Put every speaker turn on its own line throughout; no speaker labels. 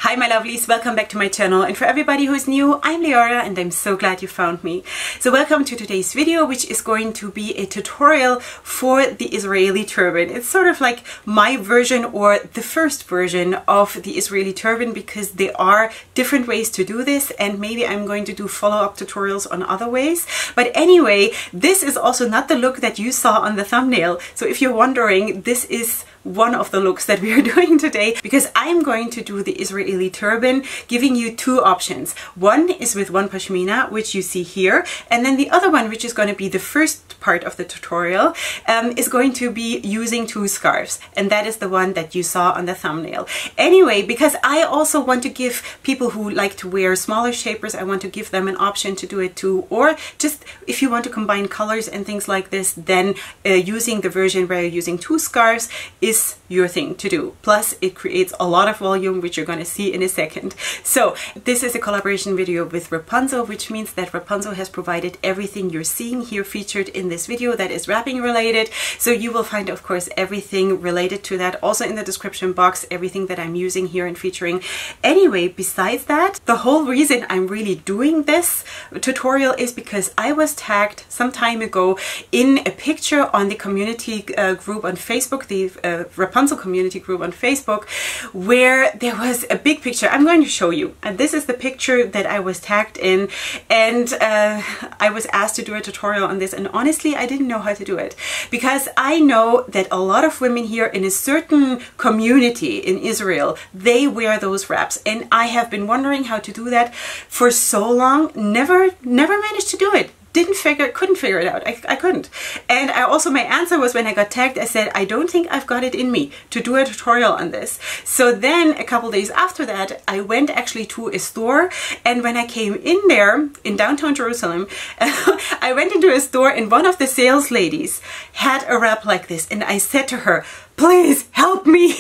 Hi my lovelies, welcome back to my channel, and for everybody who's new, I'm Leorah and I'm so glad you found me. So welcome to today's video, which is going to be a tutorial for the Israeli turban. It's sort of like my version or the first version of the Israeli turban because there are different ways to do this, and maybe I'm going to do follow-up tutorials on other ways. But anyway, this is also not the look that you saw on the thumbnail. So if you're wondering, this is one of the looks that we are doing today, because I'm going to do the Israeli turban, giving you two options. One is with one pashmina, which you see here, and then the other one, which is going to be the first part of the tutorial, is going to be using two scarves, and that is the one that you saw on the thumbnail. Anyway, because I also want to give people who like to wear smaller shapers, I want to give them an option to do it too, or just if you want to combine colors and things like this, then using the version where you're using two scarves is your thing to do. Plus it creates a lot of volume, which you're going to see in a second. So this is a collaboration video with Wrapunzel, which means that Wrapunzel has provided everything you're seeing here featured in this video that is wrapping related. So you will find, of course, everything related to that also in the description box, everything that I'm using here and featuring. Anyway, besides that, the whole reason I'm really doing this tutorial is because I was tagged some time ago in a picture on the community group on Facebook, the Wrapunzel community group on Facebook, where there was a big picture. I'm going to show you, and this is the picture that I was tagged in, and I was asked to do a tutorial on this, and honestly I didn't know how to do it, because I know that a lot of women here in a certain community in Israel, they wear those wraps, and I have been wondering how to do that for so long, never managed to do it. Couldn't figure it out. I couldn't. And I also, my answer was when I got tagged, I said, I don't think I've got it in me to do a tutorial on this. So then a couple days after that, I went actually to a store, and when I came in there in downtown Jerusalem, I went into a store and one of the sales ladies had a wrap like this, and I said to her, please help me.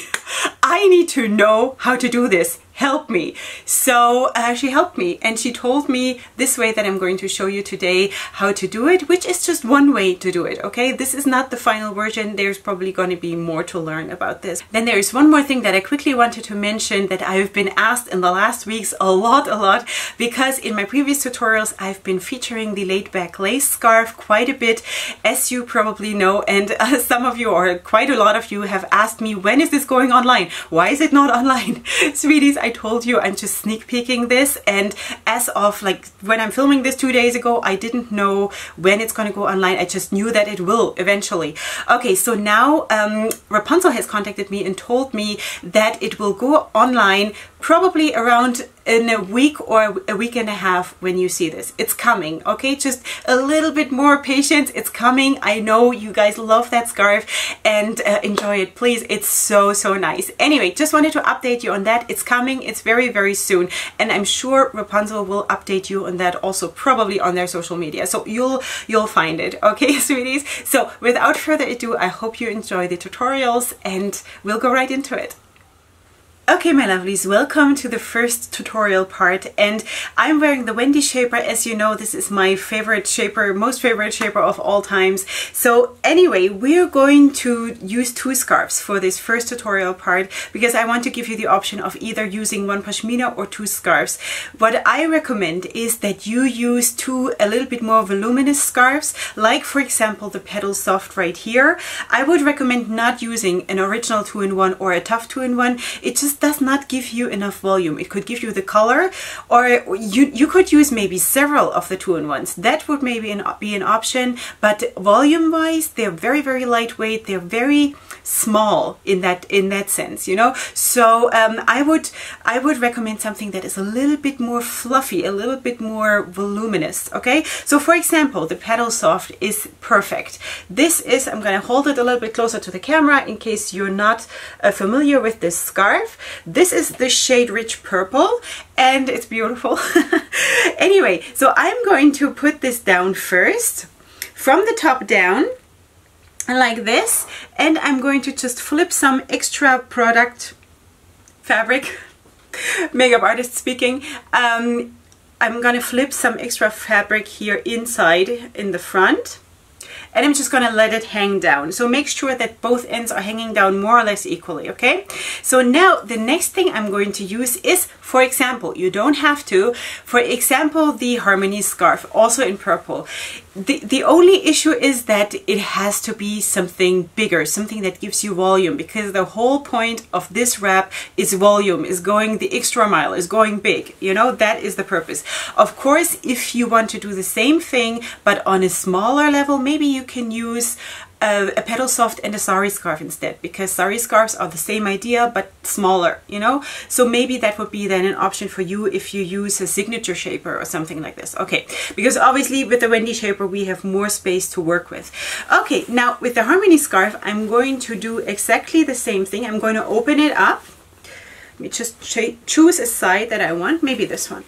I need to know how to do this. Help me. So she helped me, and she told me this way that I'm going to show you today how to do it, which is just one way to do it, okay? This is not the final version. There's probably going to be more to learn about this. Then there is one more thing that I quickly wanted to mention that I've been asked in the last weeks a lot, because in my previous tutorials I've been featuring the laid back lace scarf quite a bit, as you probably know, and some of you, or quite a lot of you, have asked me, when is this going online? Why is it not online? Sweeties, I told you I'm just sneak peeking this, and as of like when I'm filming this 2 days ago, I didn't know when it's going to go online. I just knew that it will eventually. Okay, so now Wrapunzel has contacted me and told me that it will go online probably around in a week or a week and a half when you see this. It's coming, okay? Just a little bit more patience. It's coming. I know you guys love that scarf and enjoy it, please. It's so nice. Anyway, just wanted to update you on that. It's coming. It's very soon, and I'm sure Wrapunzel will update you on that also, probably on their social media. So you'll find it, okay, sweeties? So without further ado, I hope you enjoy the tutorials, and we'll go right into it. Okay, my lovelies, welcome to the first tutorial part, and I'm wearing the Wendy shaper. As you know, this is my favorite shaper, most favorite shaper of all times. So anyway, we're going to use two scarves for this first tutorial part, because I want to give you the option of either using one pashmina or two scarves. What I recommend is that you use two a little bit more voluminous scarves, like for example the Petal Soft right here. I would recommend not using an original 2-in-1 or a tough 2-in-1. It just does not give you enough volume. It could give you the color, or you could use maybe several of the 2-in-1s. That would maybe be an option, but volume wise, they're very lightweight. They're very small in that sense, you know. So I would recommend something that is a little bit more fluffy, a little bit more voluminous, okay? So for example, the Petal Soft is perfect. This is, I'm going to hold it a little bit closer to the camera in case you're not familiar with this scarf. This is the shade Rich Purple, and it's beautiful. Anyway, so I'm going to put this down first, from the top down, like this, and I'm going to just flip some extra product fabric, makeup artist speaking. I'm gonna flip some extra fabric here inside in the front, and I'm just gonna let it hang down. So make sure that both ends are hanging down more or less equally, okay? So now the next thing I'm going to use is, for example, you don't have to, for example, the Harmony scarf, also in purple. The only issue is that it has to be something bigger, something that gives you volume, because the whole point of this wrap is volume, is going the extra mile, is going big, you know, that is the purpose. Of course, if you want to do the same thing but on a smaller level, maybe you can use a petal soft and a sari scarf instead, because sari scarves are the same idea but smaller, you know. So maybe that would be then an option for you if you use a signature shaper or something like this. Okay, because obviously with the Wendy shaper we have more space to work with. Okay, now with the Harmony scarf I'm going to do exactly the same thing. I'm going to open it up. Let me just choose a side that I want, maybe this one.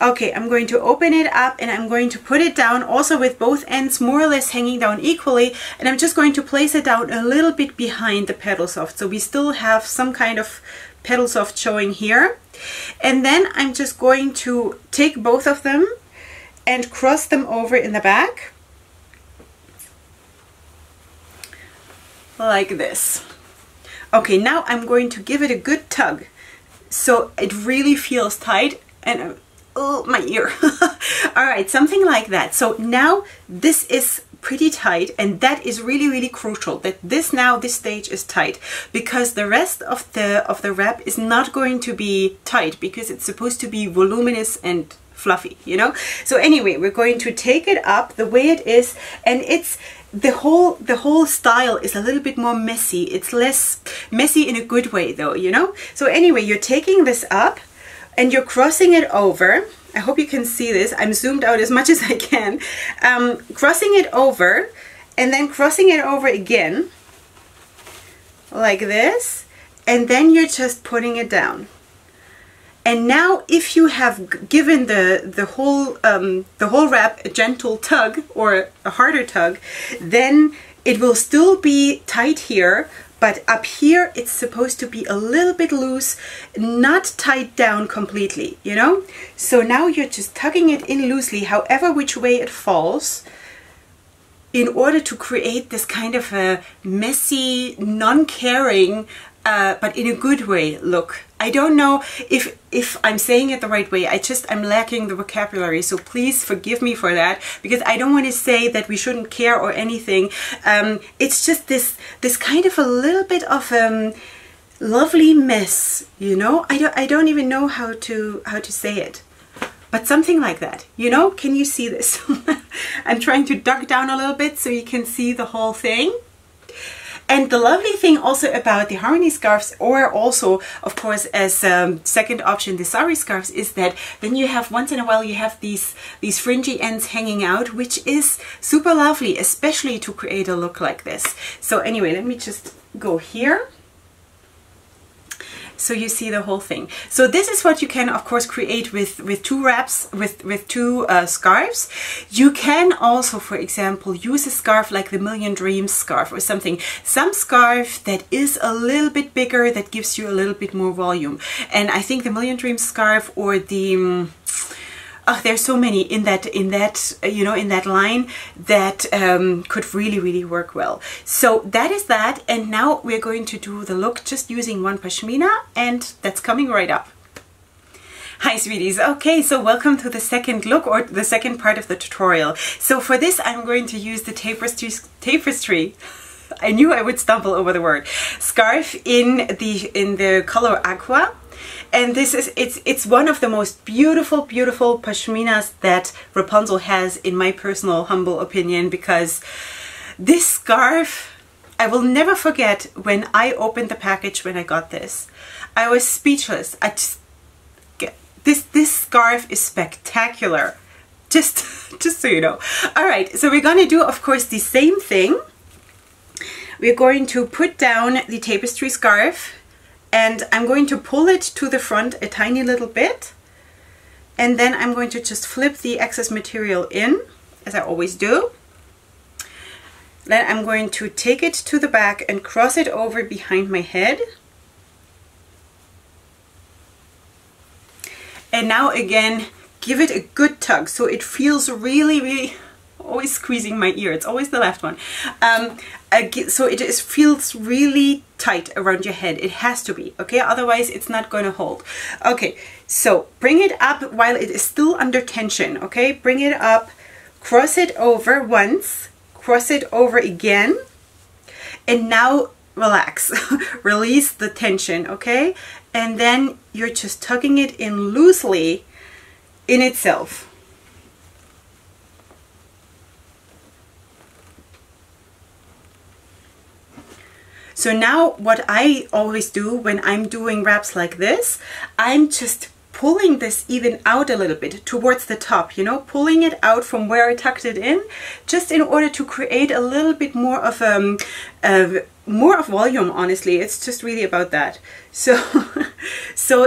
Okay, I'm going to open it up and I'm going to put it down also with both ends more or less hanging down equally, and I'm just going to place it down a little bit behind the petal soft, so we still have some kind of petal soft showing here. And then I'm just going to take both of them and cross them over in the back like this. Okay, now I'm going to give it a good tug so it really feels tight, and oh, my ear. All right, something like that. So now this is pretty tight, and that is really crucial, that this stage is tight, because the rest of the wrap is not going to be tight, because it's supposed to be voluminous and fluffy, you know. So anyway, we're going to take it up the way it is, and it's the whole style is a little bit more messy. It's less messy in a good way though, you know. So anyway, you're taking this up and you're crossing it over. I hope you can see this. I'm zoomed out as much as I can. Crossing it over and then crossing it over again like this, and then you're just putting it down. And now if you have given the whole wrap a gentle tug or a harder tug, then it will still be tight here, but up here it's supposed to be a little bit loose, not tied down completely, you know? So now you're just tugging it in loosely, however which way it falls, in order to create this kind of a messy, non-caring, but in a good way look. I don't know if I'm saying it the right way. I'm lacking the vocabulary, so please forgive me for that, because I don't want to say that we shouldn't care or anything. It's just this kind of a little bit of lovely mess, you know. I don't even know how to say it, but something like that, you know. Can you see this? I'm trying to duck down a little bit so you can see the whole thing. And the lovely thing also about the Harmony scarves, or also of course as second option the sari scarves, is that then you have, once in a while you have these fringy ends hanging out, which is super lovely, especially to create a look like this. So anyway, let me just go here so you see the whole thing. So this is what you can of course create with two wraps, with two scarves. You can also, for example, use a scarf like the Million Dreams scarf or something, some scarf that is a little bit bigger, that gives you a little bit more volume. And I think the Million Dreams scarf, or the there's so many in that you know, in that line that could really work well. So that is that, and now we're going to do the look just using one pashmina, and that's coming right up. Hi sweeties. Okay, so welcome to the second look, or the second part of the tutorial. So for this I'm going to use the tapestry. I knew I would stumble over the word. Scarf in the color aqua. And this is, it's one of the most beautiful pashminas that Wrapunzel has, in my personal humble opinion, because this scarf, I will never forget when I opened the package when I got this. I was speechless. This scarf is spectacular. Just so you know. All right, so we're going to do, of course, the same thing. We're going to put down the tapestry scarf, and I'm going to pull it to the front a tiny little bit, and then I'm going to just flip the excess material in, as I always do. Then I'm going to take it to the back and cross it over behind my head. And now again, give it a good tug so it feels really, always squeezing my ear. It's always the left one. So it just feels really tight around your head. It has to be, okay? Otherwise it's not going to hold. Okay, so bring it up while it is still under tension, okay? Bring it up, cross it over once, cross it over again, and now relax. Release the tension, okay? And then you're just tucking it in loosely in itself. So now what I always do when I'm doing wraps like this, I'm just pulling this even out a little bit towards the top, you know, pulling it out from where I tucked it in, just in order to create a little bit more of volume. Honestly, it's just really about that. So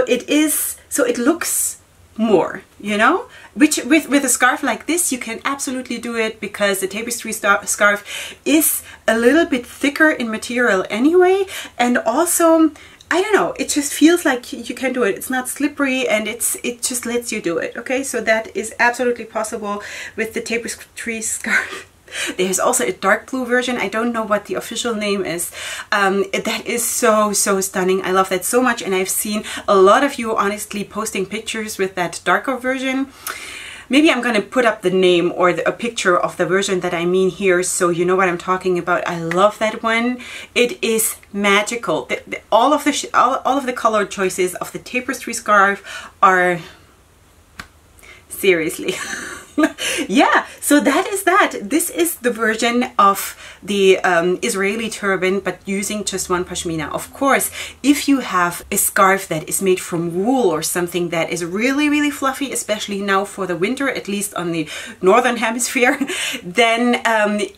it looks more, you know, which with a scarf like this you can absolutely do it, because the tapestry scarf is a little bit thicker in material anyway, and also I don't know, it just feels like you can do it. It's not slippery, and it just lets you do it. Okay, so that is absolutely possible with the tapestry scarf. There's also a dark blue version. I don't know what the official name is. That is so stunning. I love that so much, and I've seen a lot of you honestly posting pictures with that darker version. Maybe I'm going to put up the name or a picture of the version that I mean here, so you know what I'm talking about. I love that one. It is magical. All of the color choices of the tapestry scarf are seriously. Yeah, so that is that. This is the version of the Israeli turban, but using just one pashmina. Of course, if you have a scarf that is made from wool or something that is really fluffy, especially now for the winter, at least on the northern hemisphere, then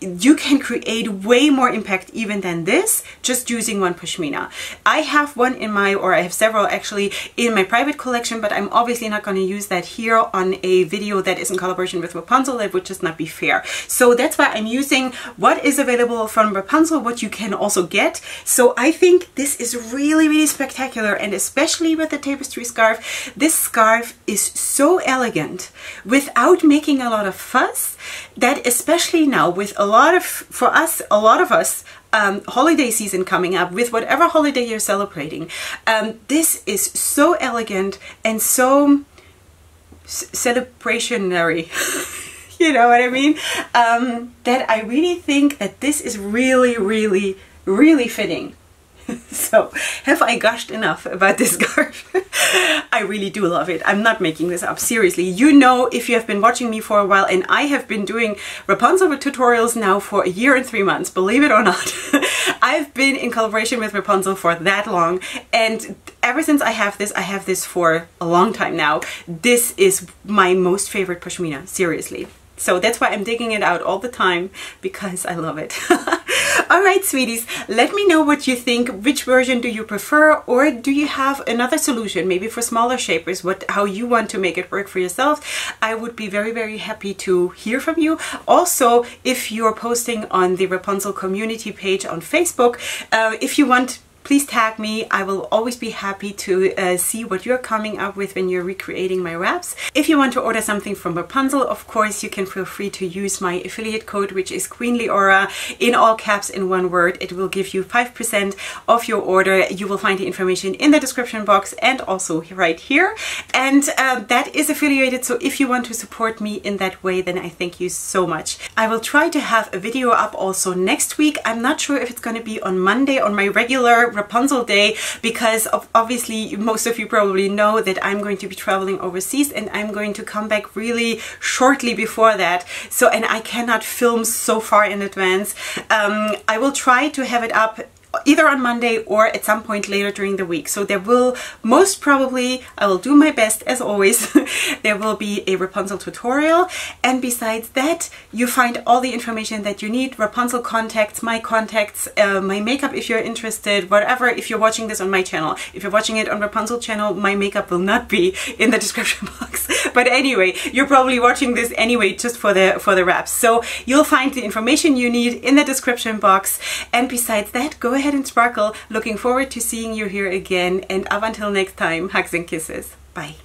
you can create way more impact even than this, just using one pashmina. I have one in my, or I have several actually, in my private collection, but I'm obviously not going to use that here on a video that is in collaboration with Wrapunzel. That would just not be fair. So that's why I'm using what is available from Wrapunzel, what you can also get. So I think this is really spectacular, and especially with the tapestry scarf. This scarf is so elegant without making a lot of fuss, that especially now with a lot of us, holiday season coming up, with whatever holiday you're celebrating, this is so elegant and so celebrationary. You know what I mean? That I really think that this is really fitting. So have I gushed enough about this scarf? I really do love it. I'm not making this up, seriously. You know, if you have been watching me for a while, and I have been doing Wrapunzel tutorials now for 1 year and 3 months, believe it or not. I've been in collaboration with Wrapunzel for that long, and ever since I have this for a long time now. This is my most favorite pashmina, seriously. So that's why I'm digging it out all the time, because I love it. Alright, sweeties, let me know what you think. Which version do you prefer, or do you have another solution, maybe for smaller shapers, how you want to make it work for yourself? I would be very happy to hear from you. Also, if you're posting on the Wrapunzel community page on Facebook, if you want, please tag me. I will always be happy to see what you're coming up with when you're recreating my wraps. If you want to order something from Wrapunzel, of course, you can feel free to use my affiliate code, which is Queen Leorah, in all caps in one word. It will give you 5% off your order. You will find the information in the description box and also right here. And that is affiliated, so if you want to support me in that way, then I thank you so much. I will try to have a video up also next week. I'm not sure if it's going to be on Monday, on my regular Wrapunzel day, because obviously most of you probably know that I'm going to be traveling overseas, and I'm going to come back really shortly before that. So, and I cannot film so far in advance. I will try to have it up either on Monday or at some point later during the week. So there will most probably, I will do my best as always, there will be a Wrapunzel tutorial. And besides that, you find all the information that you need, Wrapunzel contacts, my makeup if you're interested, whatever. If you're watching this on my channel, if you're watching it on Wrapunzel channel, my makeup will not be in the description box. But anyway, you're probably watching this anyway just for the wraps. So you'll find the information you need in the description box. And besides that, go ahead and sparkle. Looking forward to seeing you here again, and up until next time, hugs and kisses. Bye.